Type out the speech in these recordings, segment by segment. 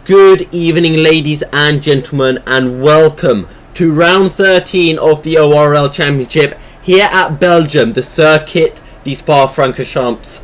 Good evening, ladies and gentlemen, and welcome to round 13 of the ORL Championship here at Belgium, the Circuit des Spa-Francorchamps.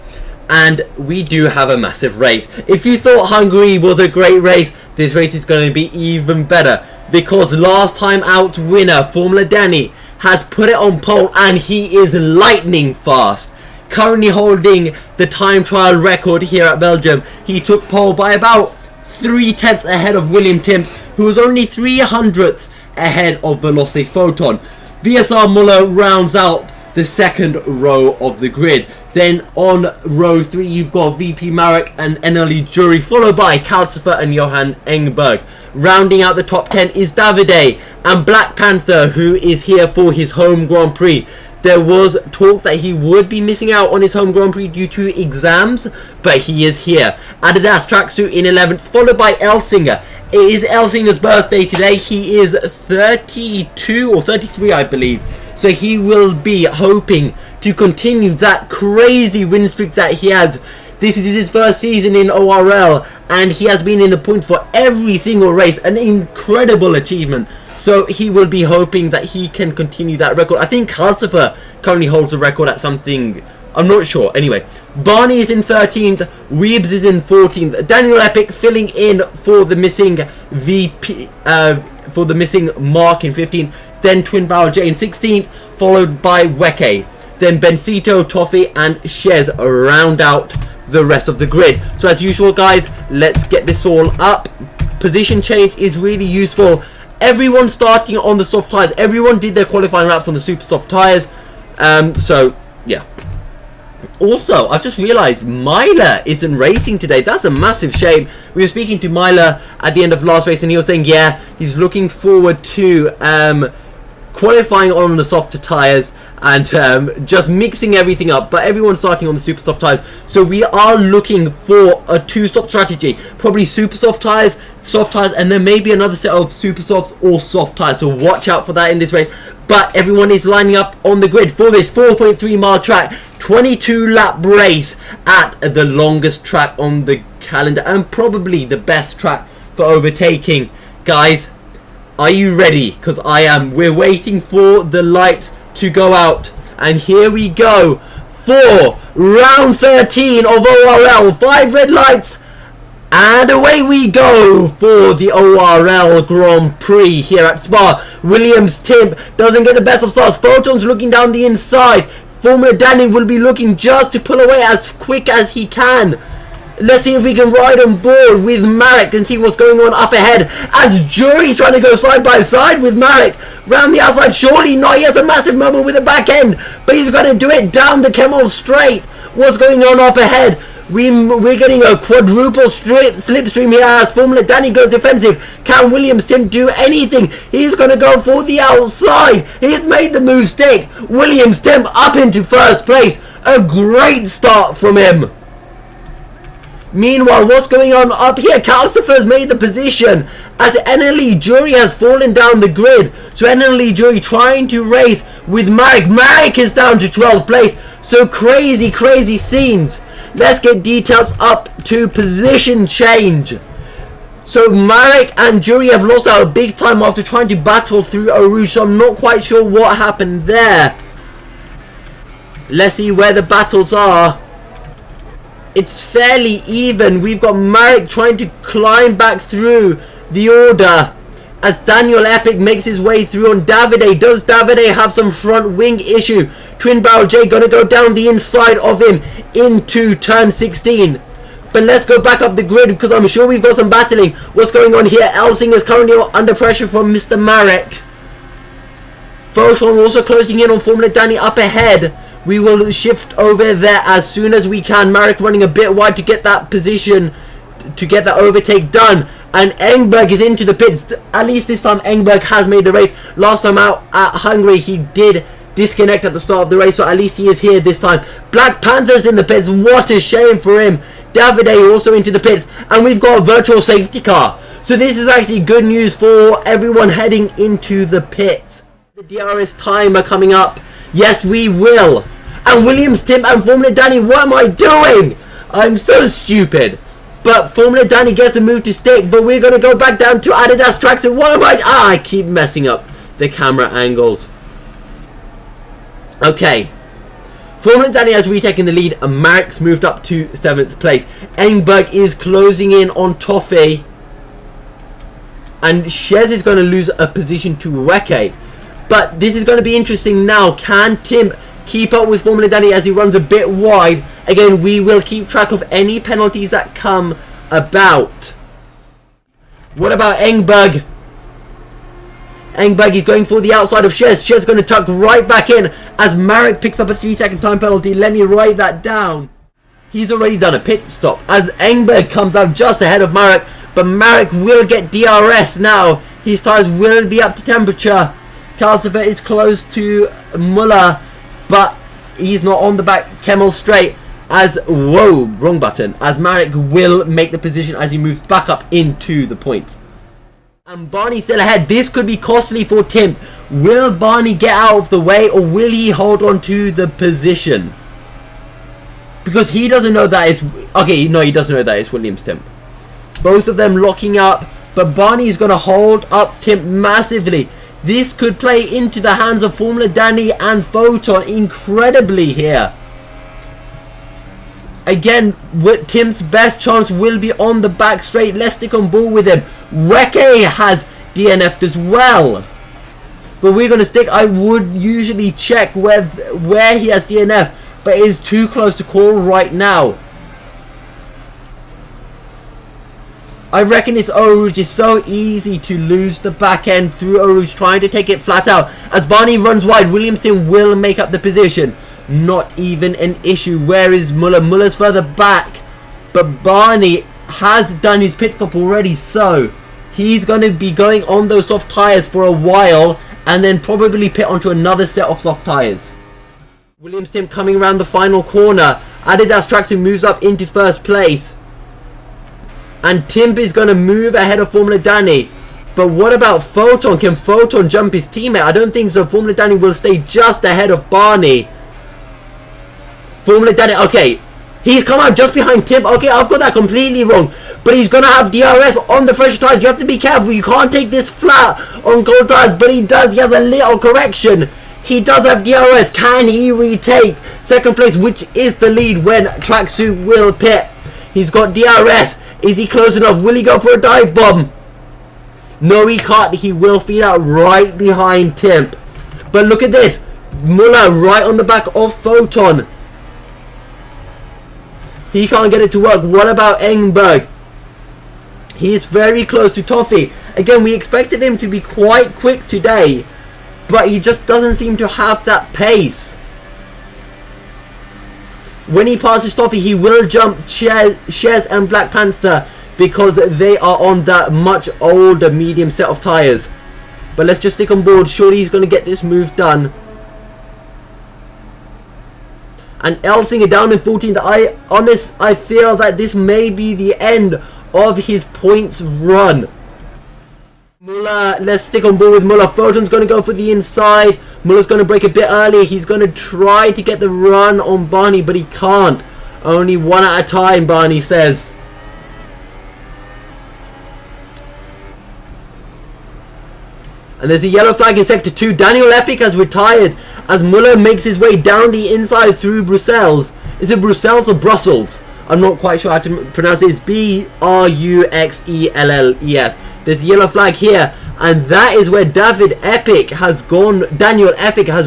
And we do have a massive race. If you thought Hungary was a great race, this race is going to be even better, because last time out winner Formula Danny has put it on pole and he is lightning fast. Currently holding the time trial record here at Belgium. He took pole by about 3/10 ahead of William Timms, who was only 300ths ahead of Veloce Photon. VSR Muller rounds out the second row of the grid. Then on row 3 you've got VP Marek and NLE Jury, followed by Calcifer and Johan Engberg. Rounding out the top 10 is Davide and Black Panther, who is here for his home Grand Prix. There was talk that he would be missing out on his home Grand Prix due to exams, but he is here. Adidas tracksuit in 11th, followed by Elsinger. It is Elsinger's birthday today. He is 32 or 33, I believe. So he will be hoping to continue that crazy win streak that he has. This is his first season in ORL, and he has been in the points for every single race. An incredible achievement. So he will be hoping that he can continue that record. I think Calcifer currently holds the record at something, I'm not sure. Anyway, Barney is in 13th, Reeves is in 14th, Daniel Epic filling in for the missing Mark in 15th, then Twin Barrel J in 16th, followed by Weke. Then Bencito, Toffee and Shez round out the rest of the grid. So as usual, guys, let's get this all up. Position change is really useful. Everyone starting on the soft tyres. Everyone did their qualifying laps on the super soft tyres. So, yeah. Also, I've just realised Myler isn't racing today. That's a massive shame. We were speaking to Myler at the end of last race, and he was saying, yeah, he's looking forward to qualifying on the softer tyres and just mixing everything up, but everyone's starting on the super soft tyres. So we are looking for a two-stop strategy, probably super soft tyres, soft tyres, and then maybe another set of super softs or soft tyres. So watch out for that in this race. But everyone is lining up on the grid for this 4.3 mile track, 22 lap race at the longest track on the calendar and probably the best track for overtaking. Guys, are you ready? Because I am. We're waiting for the lights to go out. And here we go for round 13 of ORL. 5 red lights. And away we go for the ORL Grand Prix here at Spa. Williams Tim doesn't get the best of starts. Photon's looking down the inside. Formula Danny will be looking just to pull away as quick as he can. Let's see if we can ride on board with Marek and see what's going on up ahead, as Jury's trying to go side by side with Marek. Round the outside, surely not. He has a massive moment with the back end, but he's going to do it down the Kemmel straight. What's going on up ahead? We're getting a quadruple slipstream here as Formula Danny goes defensive. Can Williams Tim do anything? He's going to go for the outside. He's made the move stick. Williams Tim up into first place. A great start from him. Meanwhile, what's going on up here? Calcifer's made the position as NLE Jury has fallen down the grid. So NLE Jury trying to race with Marek. Marek is down to 12th place. So crazy, crazy scenes. Let's get details up to position change. So Marek and Jury have lost out big time after trying to battle through Eau Rouge. So I'm not quite sure what happened there. Let's see where the battles are. It's fairly even. We've got Marek trying to climb back through the order as Daniel Epic makes his way through on Davide. Does Davide have some front wing issue? Twin Barrel J gonna go down the inside of him into turn 16. But let's go back up the grid because I'm sure we've got some battling. What's going on here? Elsinger is currently under pressure from Mr. Marek. Photon also closing in on Formula Danny up ahead. We will shift over there as soon as we can. Marek running a bit wide to get that position, to get that overtake done. And Engberg is into the pits. At least this time Engberg has made the race. Last time out at Hungary he did disconnect at the start of the race, so at least he is here this time. Black Panther's in the pits. What a shame for him. Davide also into the pits. And we've got a virtual safety car. So this is actually good news for everyone heading into the pits. The DRS timer coming up. Yes, we will. And Williams Tim and Formula Danny, what am I doing? I'm so stupid. But Formula Danny gets the move to stick, but we're going to go back down to Adidas tracksuit. What am I keep messing up the camera angles. Okay. Formula Danny has retaken the lead and Marek's moved up to 7th place. Engberg is closing in on Toffee. And Shez is going to lose a position to Weke. But this is going to be interesting now. Can Tim keep up with Formula Danny as he runs a bit wide? Again, we will keep track of any penalties that come about. What about Engberg? Engberg is going for the outside of Shez. Shez going to tuck right back in as Marek picks up a 3-second time penalty. Let me write that down. He's already done a pit stop as Engberg comes out just ahead of Marek. But Marek will get DRS now. His tyres will be up to temperature. Calcifer is close to Muller, but he's not on the back Kemmel straight. As, whoa, wrong button. As Marek will make the position as he moves back up into the points. And Barney still ahead. This could be costly for Tim. Will Barney get out of the way or will he hold on to the position? Because he doesn't know that it's... Okay, no, he doesn't know that it's Williams Tim. Both of them locking up. But Barney is going to hold up Tim massively. This could play into the hands of Formula Danny and Photon incredibly here. Again, Tim's best chance will be on the back straight. Let's stick on ball with him. Weke has DNF'd as well. But we're going to stick. I would usually check where he has DNF. But it is too close to call right now. I reckon this Eau Rouge is so easy to lose the back end through Eau Rouge trying to take it flat out. As Barney runs wide, Williamson will make up the position. Not even an issue. Where is Muller? Muller's further back. But Barney has done his pit stop already. So he's going to be going on those soft tyres for a while. And then probably pit onto another set of soft tyres. Williams Tim coming around the final corner. Adidas Tracksuit moves up into first place. And Timp is going to move ahead of Formula Danny. But what about Photon? Can Photon jump his teammate? I don't think so. Formula Danny will stay just ahead of Barney. Formula Danny, okay. He's come out just behind Timp. Okay, I've got that completely wrong. But he's going to have DRS on the fresh tyres. You have to be careful. You can't take this flat on cold tyres. But he does. He has a little correction. He does have DRS. Can he retake second place, which is the lead when Tracksuit will pit? He's got DRS. Is he close enough? Will he go for a dive bomb? No, he can't. He will feed out right behind Timp. But look at this. Muller right on the back of Photon. He can't get it to work. What about Engberg? He is very close to Toffee. Again, we expected him to be quite quick today. But he just doesn't seem to have that pace. When he passes Toffee, he will jump Shez and Black Panther because they are on that much older medium set of tyres. But let's just stick on board. Surely he's going to get this move done. And Elsinger down in 14th. I feel that this may be the end of his points run. Muller, let's stick on board with Muller. Photon's going to go for the inside. Muller's going to break a bit early. He's going to try to get the run on Barney, but he can't. Only one at a time, Barney says. And there's a yellow flag in Sector 2. Daniel Epic has retired as Muller makes his way down the inside through Bruxelles. Is it Bruxelles or Brussels? I'm not quite sure how to pronounce it. It's Bruxelles. There's a yellow flag here. And that is where Daniel Epic has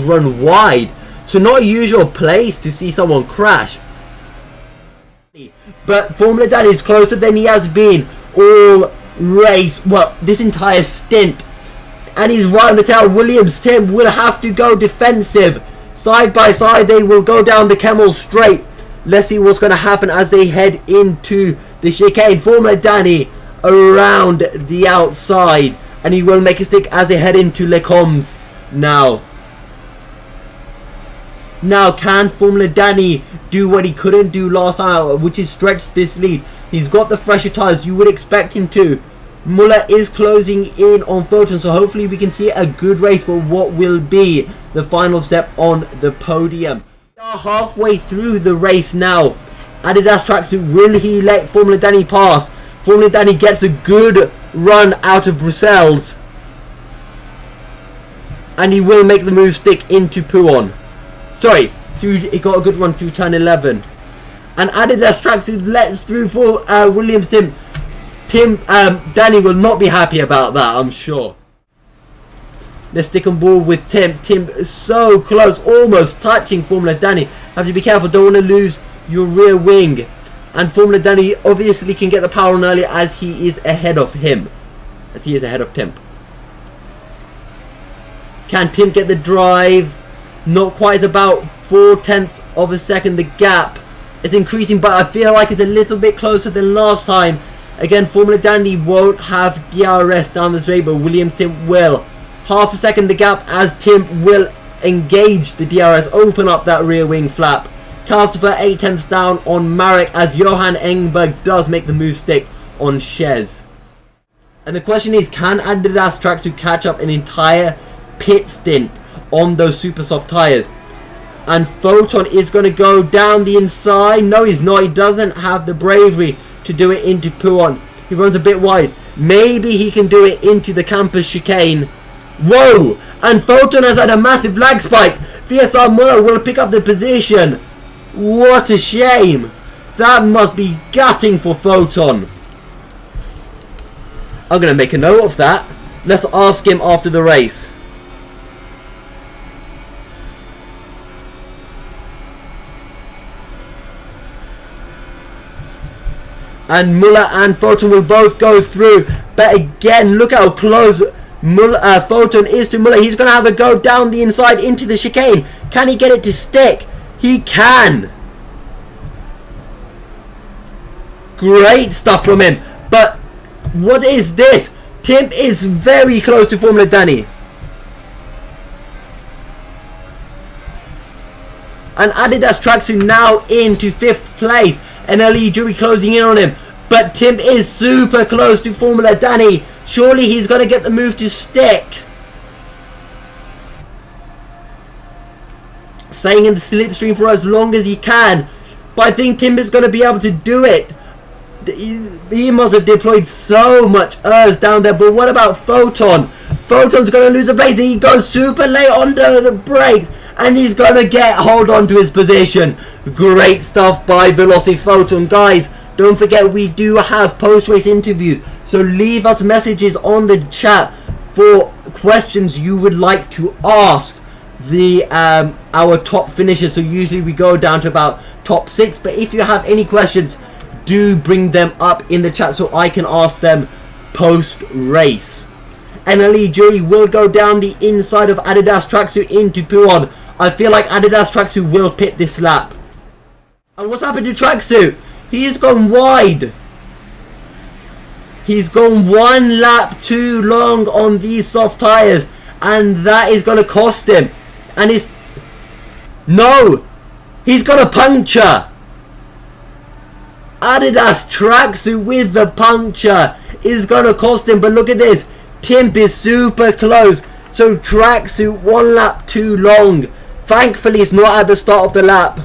run wide. So not a usual place to see someone crash. But Formula Danny is closer than he has been all race. Well, this entire stint. And he's right on the tail. Williams Tim will have to go defensive. Side by side they will go down the Kemmel straight. Let's see what's going to happen as they head into the chicane. Formula Danny around the outside. And he will make a stick as they head into Les Combes now. Now, can Formula Danny do what he couldn't do last time, which is stretch this lead? He's got the fresher tyres. You would expect him to. Muller is closing in on Photon, so hopefully we can see a good race for what will be the final step on the podium. We are halfway through the race now, Adidas tracksuit, will he let Formula Danny pass? Formula Danny gets a good run out of Brussels. And he will make the move stick into Pouon. Sorry, he got a good run through turn 11. And Adidas tracksuit lets through for Williams Tim. Danny will not be happy about that, I'm sure. Let's stick on board with Tim. Tim is so close, almost touching Formula Danny. Have to be careful, don't want to lose your rear wing. And Formula Danny obviously can get the power on earlier as he is ahead of him. As he is ahead of Tim. Can Tim get the drive? Not quite, about 0.4 of a second. The gap is increasing, but I feel like it's a little bit closer than last time. Again, Formula Danny won't have DRS down this way, but Williams Tim will. Half a second the gap as Tim will engage the DRS, open up that rear wing flap. Calcifer 0.8 down on Marek as Johan Engberg does make the move stick on Shez. And the question is, can Adidas tracksuit catch up an entire pit stint on those super soft tyres? And Photon is going to go down the inside. No, he's not. He doesn't have the bravery to do it into Pouon. He runs a bit wide. Maybe he can do it into the campus chicane. Whoa! And Photon has had a massive lag spike. VSR Muller will pick up the position. What a shame. That must be gutting for Photon. I'm going to make a note of that. Let's ask him after the race. And Muller and Photon will both go through. But again, look how close Photon is to Muller. He's going to have a go down the inside into the chicane. Can he get it to stick? He can. Great stuff from him. But what is this? Tim is very close to Formula Danny. And Adidas tracksuit now into 5th place. NLE Jury closing in on him. But Tim is super close to Formula Danny. Surely he's going to get the move to stick. Staying in the slipstream for as long as he can. But I think Tim is going to be able to do it. He must have deployed so much ERS down there. But what about Photon? Photon's going to lose the place. He goes super late under the brakes. And he's going to hold on to his position. Great stuff by Velocity Photon. Guys, don't forget we do have post-race interviews. So leave us messages on the chat for questions you would like to ask our top finishers. So usually we go down to about top 6. But if you have any questions, do bring them up in the chat so I can ask them post-race. NLE Jury will go down the inside of Adidas tracksuit into Pouon. I feel like Adidas tracksuit will pit this lap. And what's happened to tracksuit? He's gone wide. He's gone 1 lap too long on these soft tyres. And that is going to cost him. And it's... No! He's got a puncture! Adidas tracksuit with the puncture is going to cost him. But look at this. Timp is super close. So tracksuit 1 lap too long. Thankfully it's not at the start of the lap.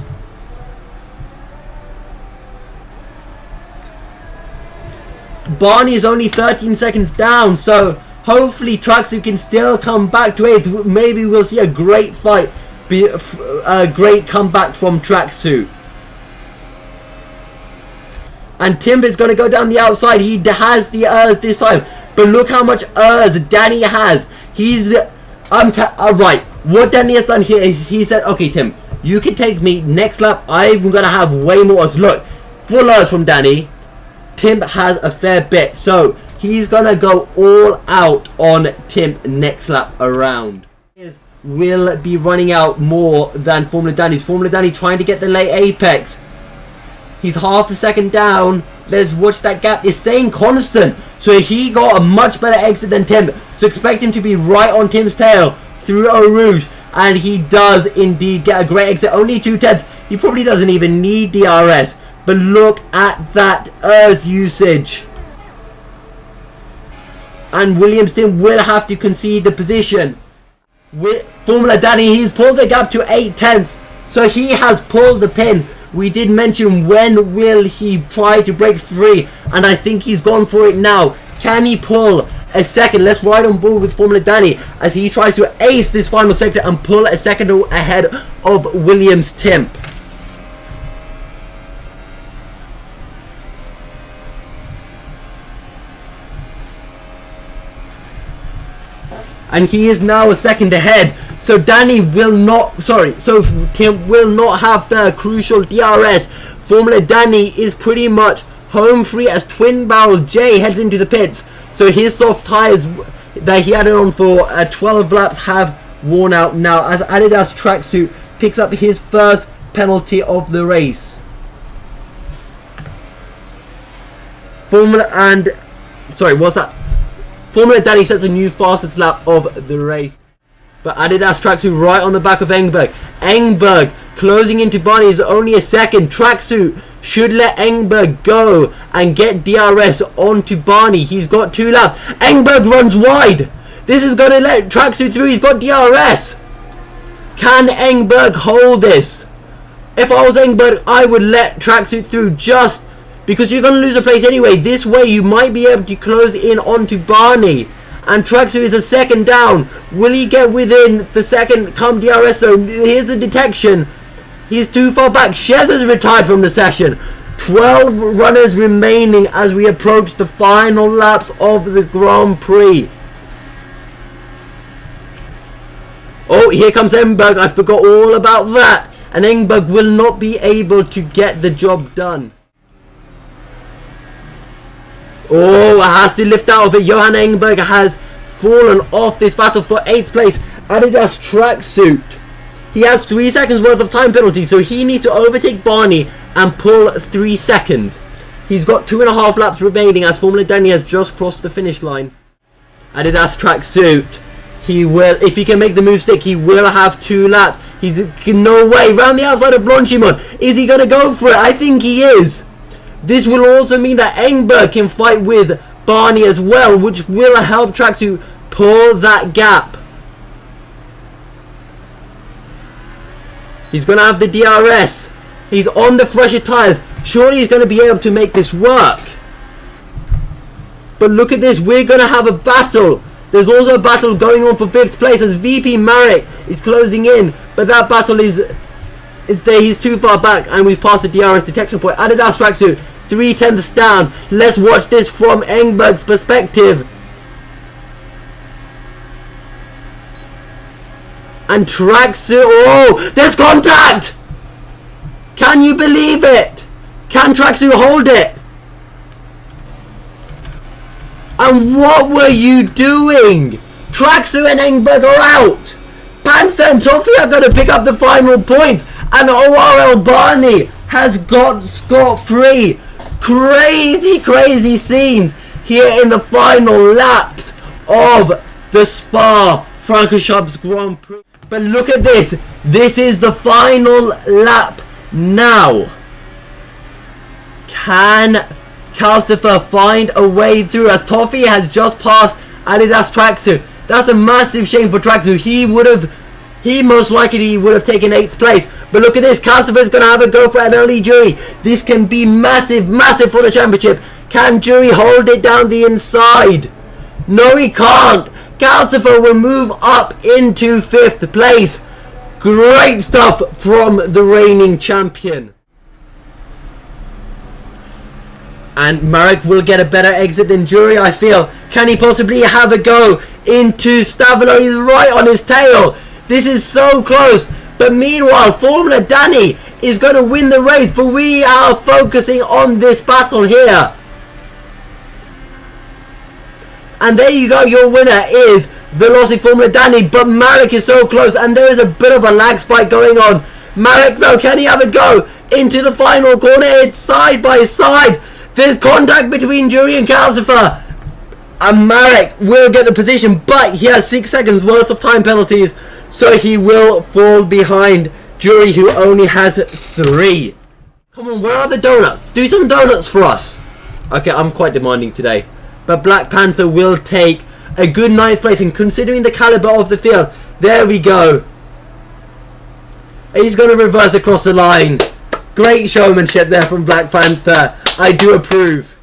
Barney is only 13 seconds down. So hopefully tracksuit can still come back to 8th. Maybe we'll see a great fight. A great comeback from tracksuit. And Timp is going to go down the outside. He has the ERS this time. But look how much ERS Danny has. He's... right. What Danny has done here is he said, okay, Tim, you can take me next lap. I'm going to have way more ERS. Look, full ERS from Danny. Tim has a fair bit. So he's going to go all out on Tim next lap around. Will be running out more than Formula Danny's. Formula Danny trying to get the late apex. He's half a second down. Let's watch that gap. It's staying constant. So he got a much better exit than Tim. So expect him to be right on Tim's tail through Eau Rouge. And he does indeed get a great exit. Only 2/10. He probably doesn't even need DRS. But look at that ERS usage. And Williamson will have to concede the position. With Formula Danny, he's pulled the gap to 0.8. So he has pulled the pin. we did mention when will he try to break free, and I think he's gone for it now. Can he pull a second? Let's ride on board with Formula Danny as he tries to ace this final sector and pull a second ahead of Williams Timp. And he is now a second ahead. So Danny will not, so Tim will not have the crucial DRS. Formula Danny is pretty much home free as Twin Barrel J heads into the pits. So his soft tyres that he had on for 12 laps have worn out now as Adidas Tracksuit picks up his first penalty of the race. Formula Danny sets a new fastest lap of the race. But Adidas Tracksuit right on the back of Engberg. Engberg closing into Barney is only a second. Tracksuit should let Engberg go and get DRS onto Barney. He's got 2 laps. Engberg runs wide. This is going to let Tracksuit through. He's got DRS. Can Engberg hold this? If I was Engberg, I would let Tracksuit through just because you're going to lose a place anyway. This way you might be able to close in onto Barney. And Tracksuit is a second down. Will he get within the second come DRS zone? Here's the detection. He's too far back. Shez has retired from the session. 12 runners remaining as we approach the final laps of the Grand Prix. Oh, here comes Engberg. I forgot all about that. And Engberg will not be able to get the job done. Oh, has to lift out of it. Johan Engberg has fallen off this battle for 8th place. Adidas Tracksuit. He has 3 seconds worth of time penalty, so he needs to overtake Barney and pull 3 seconds. He's got 2.5 laps remaining as Formula Danny has just crossed the finish line. Adidas Tracksuit. He will, if he can make the move stick, he will have 2 laps. He's no way round the outside of Blanchimon. Is he going to go for it? I think he is. This will also mean that Engberg can fight with Barney as well, which will help Tracksuit pull that gap. He's going to have the DRS. He's on the fresher tyres. Surely he's going to be able to make this work. But look at this. We're going to have a battle. There's also a battle going on for 5th place as VP Marek is closing in. But that battle is there. He's too far back and we've passed the DRS detection point. Adidas Tracksuit. 3/10 down. Let's watch this from Engberg's perspective. And Tracksuit. Oh, there's contact! Can you believe it? Can Tracksuit hold it? And what were you doing? Tracksuit and Engberg are out. Panther and Toffee are going to pick up the final points. And ORL Barney has got scot-free. Crazy scenes here in the final laps of the Spa-Francorchamps Grand Prix. But look at this. This is the final lap now. Can Calcifer find a way through as Toffee has just passed Adidas Tracksuit? That's a massive shame for Tracksuit. He most likely would have taken 8th place. But look at this. Calcifer is going to have a go for an early Jury. This can be massive for the championship. Can Jury hold it down the inside? No, he can't. Calcifer will move up into 5th place. Great stuff from the reigning champion. And Marek will get a better exit than Jury, I feel. Can he possibly have a go into Stavelo? He's right on his tail. This is so close. But meanwhile, Formula Danny is going to win the race. But we are focusing on this battle here. And there you go. Your winner is Velocic Formula Danny. But Marek is so close. And there is a bit of a lag spike going on. Marek, though, can he have a go into the final corner? It's side by side. There's contact between Jury and Calcifer. And Marek will get the position. But he has 6 seconds worth of time penalties. So he will fall behind Jury, who only has 3. Come on, where are the donuts? Do some donuts for us. Okay, I'm quite demanding today. But Black Panther will take a good 9th place. And considering the caliber of the field, there we go. He's going to reverse across the line. Great showmanship there from Black Panther. I do approve.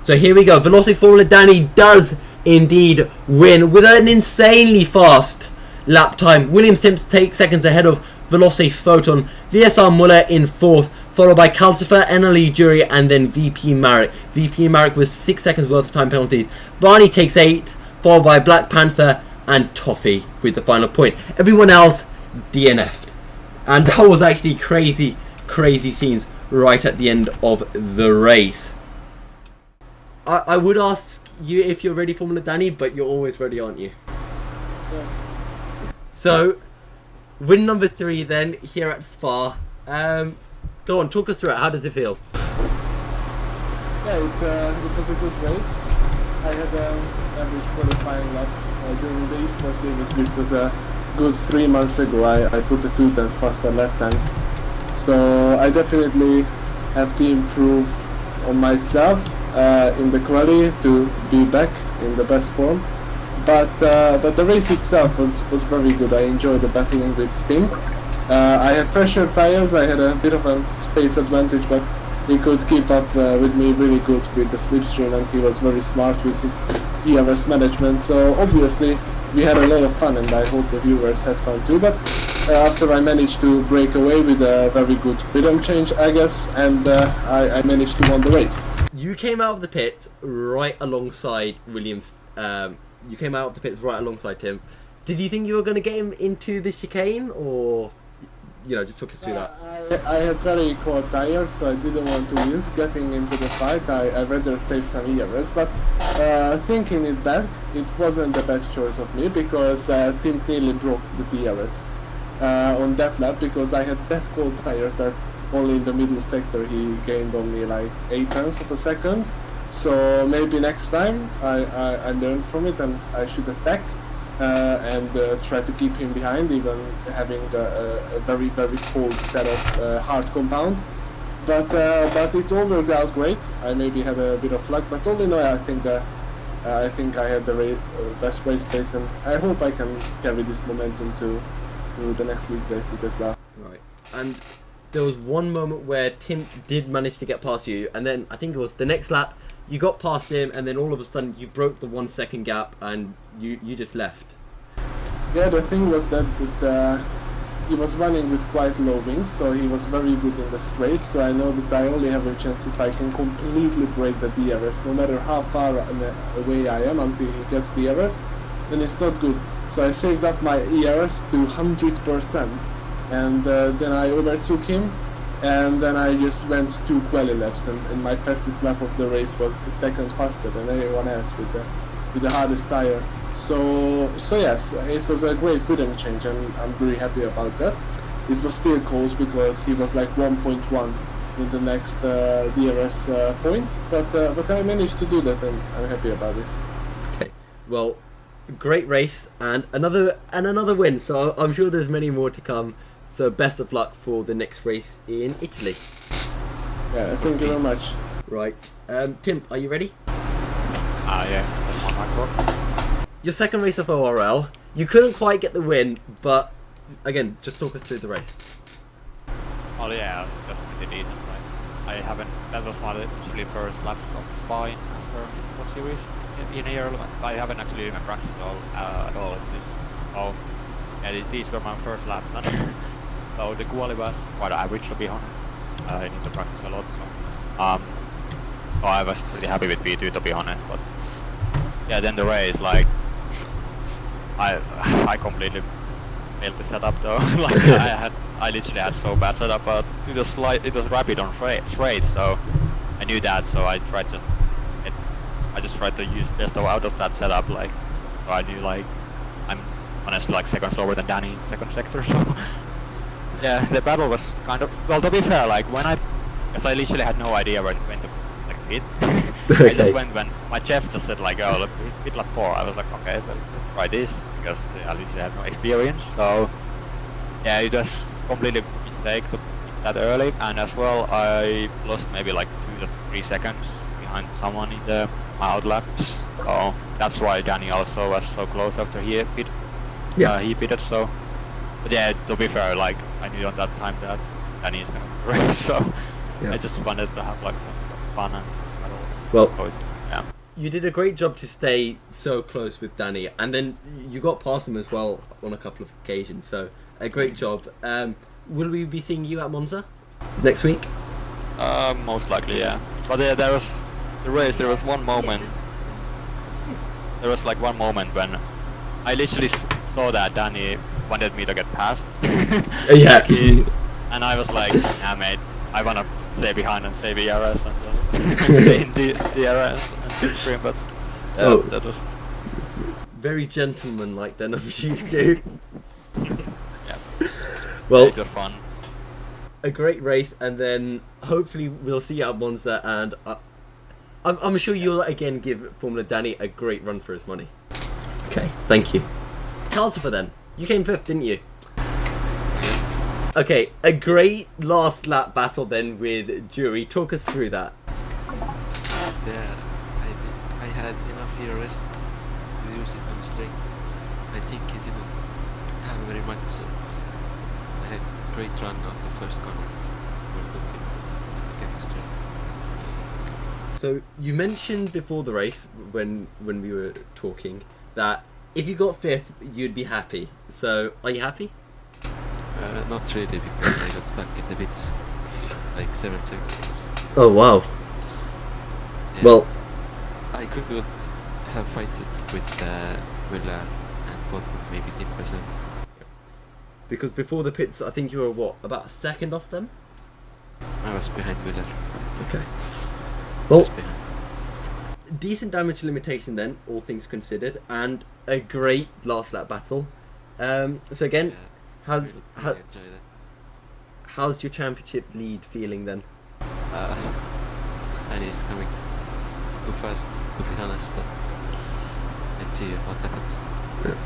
So here we go. Velocity Formula Danny does indeed win with an insanely fast lap time. Williams Timps takes seconds ahead of Velocity Photon. VSR Muller in 4th, followed by Calcifer, NLE Jury, and then VP Marek. VP Marek with 6 seconds worth of time penalties. Barney takes 8th, followed by Black Panther and Toffee with the final point. Everyone else DNF'd. And that was actually crazy scenes right at the end of the race. I would ask you if you're ready, Formula Danny, but you're always ready, aren't you? Yes. So, win number 3 then, here at Spa. Go on, talk us through it. How does it feel? Yeah, it was a good race. I had an average qualifying lap during the esports series, which was a good 3 months ago. I put the 2 times faster lap times. So I definitely have to improve on myself in the quali to be back in the best form. But the race itself was very good. I enjoyed the battling with Tim. I had fresher tires, I had a bit of a space advantage, but he could keep up with me really good with the slipstream, and he was very smart with his ERS management. So obviously we had a lot of fun, and I hope the viewers had fun too. But after I managed to break away with a very good rhythm change, I guess, and I managed to win the race. You came out of the pits right alongside Williams. You came out of the pits right alongside Tim. Did you think you were going to get him into the chicane, or just talk us through that? I had very cold tires, so I didn't want to risk getting into the fight. I rather saved some ERS, but thinking it back, it wasn't the best choice of me, because Tim nearly broke the DRS on that lap, because I had that cold tires that only in the middle sector he gained on me like 8/10 of a second. So maybe next time I learned from it, and I should attack and try to keep him behind, even having a very cold set of hard compound. But it all worked out great. I maybe had a bit of luck, but all in all, I think I had the best race pace, and I hope I can carry this momentum to the next league races as well. Right. And there was one moment where Tim did manage to get past you, and then I think it was the next lap you got past him, and then all of a sudden you broke the 1 second gap, and you just left. Yeah, the thing was that he was running with quite low wings, so he was very good in the straight. So I know that I only have a chance if I can completely break the DRS, no matter how far away I am until he gets DRS, then it's not good. So I saved up my ERS to 100%, and then I overtook him, and then I just went 2 quali laps, and my fastest lap of the race was a second faster than anyone else with the hardest tire. So yes, it was a great rhythm change, and I'm very happy about that. It was still close, because he was like 1.1 in the next DRS point, but I managed to do that, and I'm happy about it. Okay, well, great race, and another win. So I'm sure there's many more to come. So best of luck for the next race in Italy. Yeah, thank you very much. Right, Tim, are you ready? Yeah, that's on my clock. Your second race of ORL. You couldn't quite get the win, but again, just talk us through the race. Oh yeah, that's pretty decent. Like, that was my literally first laps of the Spa after this Sport series in a year. I haven't actually even practiced at all. These were my first laps, and so the quality was quite average, to be honest. I need to practice a lot, so I was pretty happy with P2, to be honest. But yeah, then the race, like, I completely failed the setup though. Like I literally had so bad setup, but it was rapid on straight, so I knew that. So I just tried to use best out of that setup. Like, so I knew, like, I'm honestly like second slower than Danny in second sector. So yeah, the battle was kind of, well, to be fair, like because I literally had no idea when to like pit. Okay. I just went when my chef just said like, oh, look, pit lap 4. I was like, okay, let's try this, because I literally had no experience. So yeah, it was completely mistake to pit that early, and as well I lost maybe like 2 to 3 seconds behind someone in the out laps. So that's why Danny also was so close after he pitted. So, but yeah, to be fair, like I knew on that time that Danny's gonna race, so Yeah. I just wanted to have like some fun and Well, yeah. you did a great job to stay so close with Danny, and then you got past him as well on a couple of occasions. So a great job. Will we be seeing you at Monza next week? Most likely, yeah. But there was the race. There was one moment. There was like one moment when I literally saw that Danny wanted me to get past. Yeah. And I was like, yeah, mate, I wanna stay behind and save the DRS and just stay in the DRS and slipstream. But yeah, that was Very gentleman-like then of you two. yeah. Well, It was fun. a great race, and then hopefully we'll see you at Monza, and I'm sure you'll again give Formula Danny a great run for his money. Okay, thank you. Calcifer then, you came 5th, didn't you? Okay, a great last lap battle then with Jury. Talk us through that. Yeah, I had enough ERS to use it on straight. I think it didn't have very much. I had great run on the first corner. We're looking at the chemistry. So you mentioned before the race when we were talking that if you got 5th, you'd be happy. So are you happy? Not really, because I got stuck in the bits like 7 seconds. Oh wow. Yeah. Well, I could have fighted with Willa and fought maybe 10%. because before the pits, I think you were what, about a second off them? I was behind Willa. Okay. Well, Just behind. decent damage limitation then, all things considered, and a great last lap battle. So again, Yeah, how's really enjoy that. how's your championship lead feeling then? And it's coming too fast, to be honest, but let's see what happens.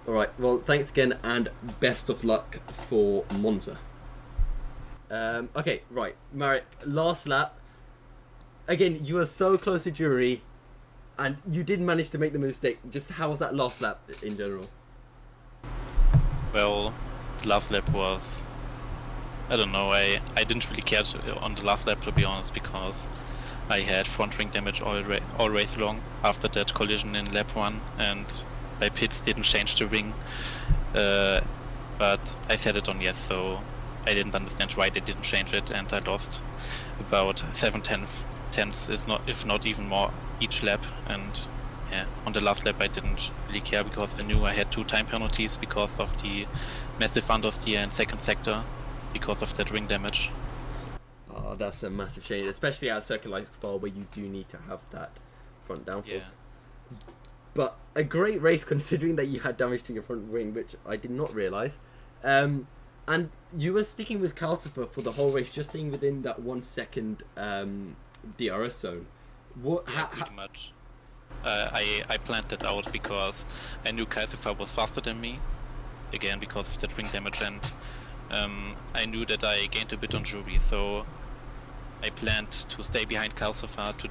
All right. Well, thanks again, and best of luck for Monza. Okay, right, Marek, last lap. Again, you were so close to Jury, and you did manage to make the mistake. Just how was that last lap in general? Well, the last lap was, I don't know, I didn't really care on the last lap, to be honest, because I had front wing damage all race long after that collision in lap 1, and my pits didn't change the wing, but I set it on yes, so I didn't understand why they didn't change it, and I lost about 7/10ths, if not even more, each lap. And yeah, on the last lap I didn't really care because I knew I had 2 time penalties because of the massive understeer in second sector because of that ring damage. Oh, that's a massive shame, especially at a circuit like Spa where you do need to have that front downforce. Yeah. But a great race considering that you had damage to your front wing, which I did not realise. And you were sticking with Calcifer for the whole race, just staying within that 1 second DRS zone. What? Pretty much. I planned that out because I knew Calcifer was faster than me, again because of that ring damage, and I knew that I gained a bit on Jury, so I planned to stay behind Calcifer to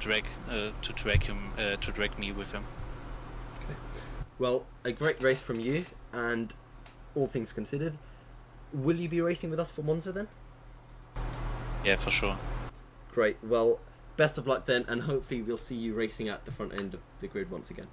drag me with him. Okay. Well, a great race from you, and all things considered, will you be racing with us for Monza then? Yeah, for sure. Great. Well, best of luck then, and hopefully we'll see you racing at the front end of the grid once again.